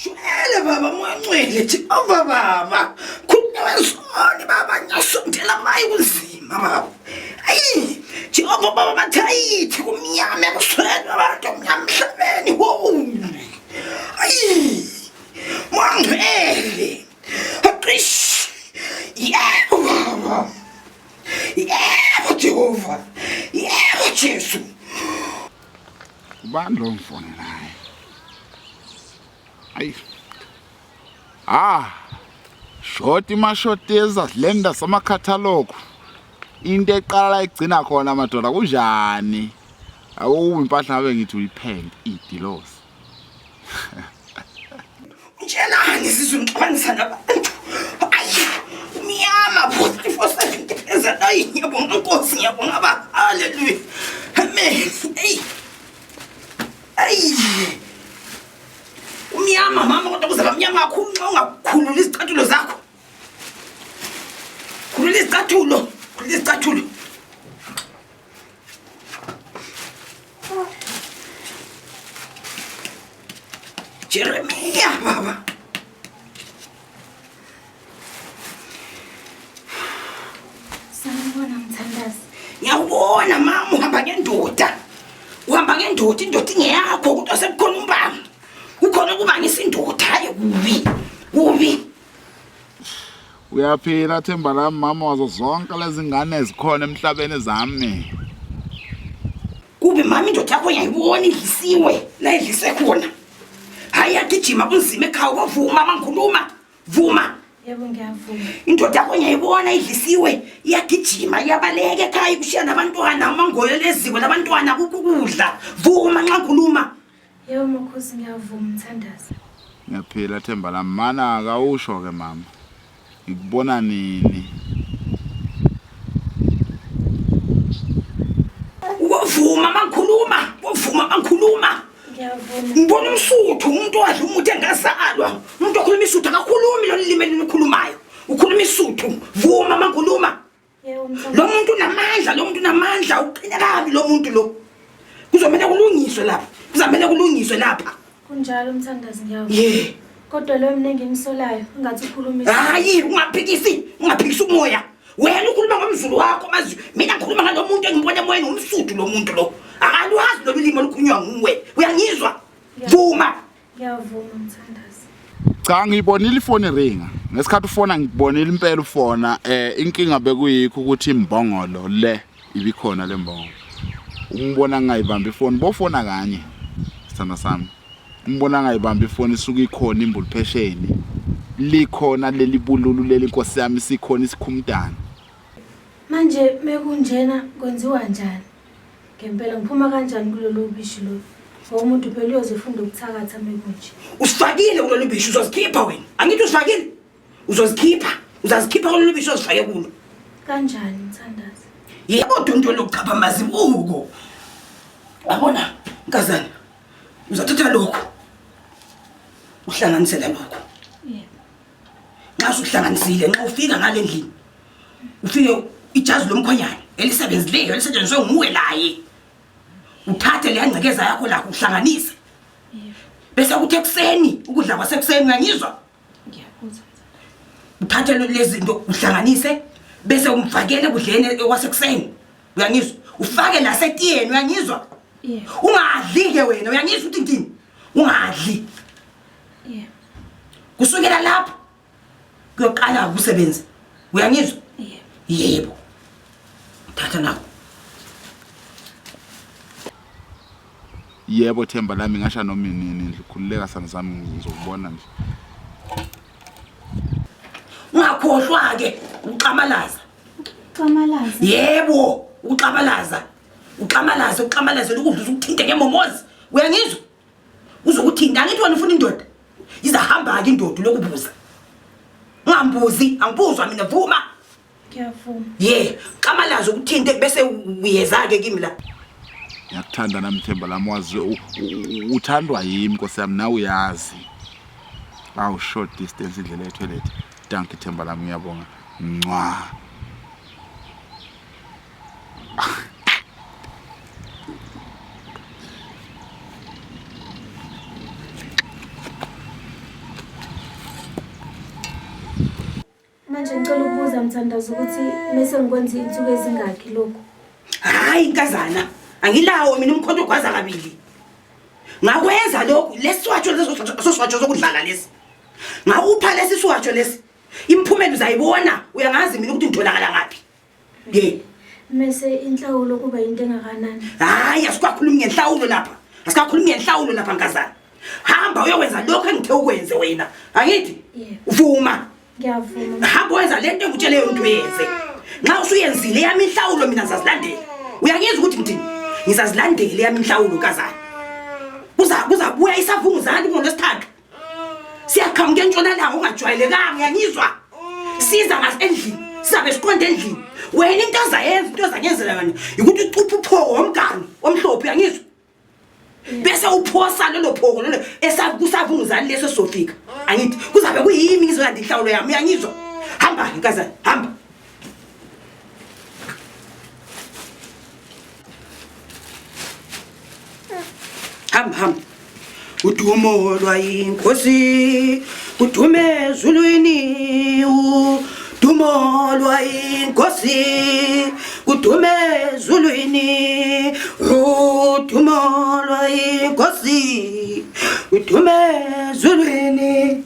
Shwele baba moyancwele thi ova baba. Kunewezoni baba nyasondela mayi kunzima baba. Ayi, thi ova baba bathayithi kumnyama ekuswele abantu omnyama emhlabeni. Wo. Ayi. Mangcwele. Aqish. Yebo baba. Yebo Jehova. Yebo Jesu. Ubani lo mfoni naye? Ayi. Shoti mashoteza lenda samakhathalogu. Into eqala la igcina khona madoda kunjani? Awubi impahla ngabe ngithi uyiphenke idilosi. Njenani sizungixabanisa nabantu. Ayi, umnyama futhi fosethi ezela ngiyabonga Nkosi ngiyabonga baba. Hallelujah. Amen. Hey. Ayi. Umnyama mama kodwa kuzaba mnyama kakhulu nxa ungakhulula izicathulo zakho. Khulula izicathulo, khulula izicathulo. Jeremiah baba. Sanibona Mthandazi. Ngiyabona mama uhamba ngendoda. Uhamba ngendoda indoda ingeyakho kodwa sekukhona umbanga. Kukhona kuba ngisindoda hayi kubi. Uyaphila Themba lami mama wazo zonke lezi ngane ezikhona emhlabeni zami. Kubi mama indoda yakho ngiyayibona idlisiwe la idlise khona. Hayi agijima kunzima ekhaya kwavuma mangikhuluma. Vuma. Yebo ngiyavuma. Indoda yakho ngiyayibona idlisiwe iyagijima iyabaleka ekhaya kushiya nabantwana amangoyo leziko labantwana ukudla. Vuma nxa ngikhuluma. Yebo Mkhosi ngiyavuma Mthandazi. Ngiyaphila Themba lami mana akawusho ke mama. Ngikubona nini? Wavuma mangikhuluma, wavuma mangikhuluma. Ngiyavuma. Ngibona umsuthu umuntu wadla umuthi engazalwa. Umuntu okhuluma isuthu akakhulumi lo limi elikhulumayo. Ukhuluma isuthu. Vuma mangikhuluma. Yebo Mthandazi. Lo muntu unamandla uqina kabi lo muntu lo. Kuzomela kulungiswe lapha. Kuzamela kulungiswe lapha. Kunjalo Mthandazi ngiyavuma. Yeah. Kodwa lo mina enginisolayo ungathi ukhuluma Hayi ungaphikisi umoya. Wena ukhuluma ngomzulu wakho mazwi. Mina ngikhuluma ngalo muntu engibona emoyeni umsuthu lo muntu lo. Akaluhazi lo limi olukhulunywa nguwe. Uyangizwa? Vuma. Ngiyavuma Mthandazi. Cha ngiyibonile ifoni ringa. Ngesikhathi ufona ngibonile impela ufona inkinga bekuyikho ukuthi imbongolo le ibikhona lembongo. Ungibona ngayibamba ifoni bofona kanye. Sithanda sami. Ngibona ngayibamba ifoni isuka ikhona imbuluphesheni. Likhona leli bululu leli Nkosi yami sikhona isikhumdana. Manje mekunjena kwenziwa njani? Ngempela ngiphuma kanjani kulolu bishi lo? Umuntu phela uyozifunda ukuthakatha mekunje. Usifakile kulolu bishi uzozikhipha wena. Angithi usifakile? Uzozikhipha. Uzazikhipha kulolu bishi ozifake kulo. Kanjani Mthandazi? Yebo donto lokuchapha mazibuko. Yabona nkazana. Uzathatha lokho. Uhlanganisela lokho. Yebo. Nxa uhlanganisile nxa ufika ngale ndlini. Ufike ijazi lomkhonyane elisebenzileyo elisetshenziswe nguwe laye. Uthathe le ngcekeza yakho la uhlanganise. Yebo. Bese kuthi ekseni ukudla kwasekuseni uyangizwa? Ngiyakuzwa. Uthathe lezi zinto uhlanganise bese umfakele kudleni kwasekuseni. Uyangizwa? Ufake nasetiyeni uyangizwa? Yebo. Ungadli ke wena uyangizwa ukuthi ngini? Ungadli. Yebo. Kusukela lapho kuyoqala ukusebenza. Uyangizwa? Yebo. Yebo. Thatha nawo. Yebo Themba lami ngasha noma nini ngikhululeka sana sami ngizokubona nje. Ungakhohlwa ke uqamalaza. Kamalazi. Yebo, uqamalaza. Uqamalaza ukudla ukuthinte ngemomozi. Uyangizwa? Uzokuthinta ngithi wena ufuna indoda. Izahamba ke indoda lokubuza. Ungambuzi, angibuzwa mina vuma. Ngiyavuma. Qamalaza ukuthinte bese uyeza ke kimi la. Ngiyakuthanda nami Themba lami wazi uthandwa yimi Nkosi yami nawe uyazi. Awu short distance indlela etoilet. Thank you Themba lami ngiyabonga. Mwa. manje ngicela ukubuza Mthandazo ukuthi mase ngikwenza insuku ezingakhi lokho. Hayi nkazana, angilawo mina umkhonto ogwaza kabili. Ngakwenza lokho lesiswatsho lesoswatsho sokudlala lesi. Ngawupha lesi swatsho lesi. Imphumela uzayibona, uyangazi mina ukuthi ngitholakala ngapi. Ye. Mase inhlawulo kuba into engakanani? Hayi asikakhulumi ngenhlawulo lapha. Asikakhulumi ngenhlawulo lapha nkazana. Hamba uyokwenza lokho engithe ukwenze wena. Angithi? Uvuma. Ngiyavuma. Hamba wenza lento engutshele yonke uyenze. Nxa usuyenzile yami inhlawulo mina ngizazilandela. Uyangizwa ukuthi ngithini? Ngizazilandela yami inhlawulo nkazana. Kuzabuya isavunguzana ngolesithathu. Siyakhamuke entshonalanga ungajwayelekanga uyangizwa? Siza ngasendlini, sizabe siqonde endlini. Wena into ozayenzela ngani ukuthi ucuphe uphoko womgani omhlophe uyangizwa? Bese uphosa lelo phoko lelo kusavunguzana leso sofika. Angithi kuzabe kuyimi ngizolanda inhlawulo yami uyangizwa? Hamba nkazana, hamba. Hamba. Udumo lwayinkosi, udume ezulwini, udumo lwayinkosi, udume ezulwini, udumo lwayinkosi, udume ezulwini.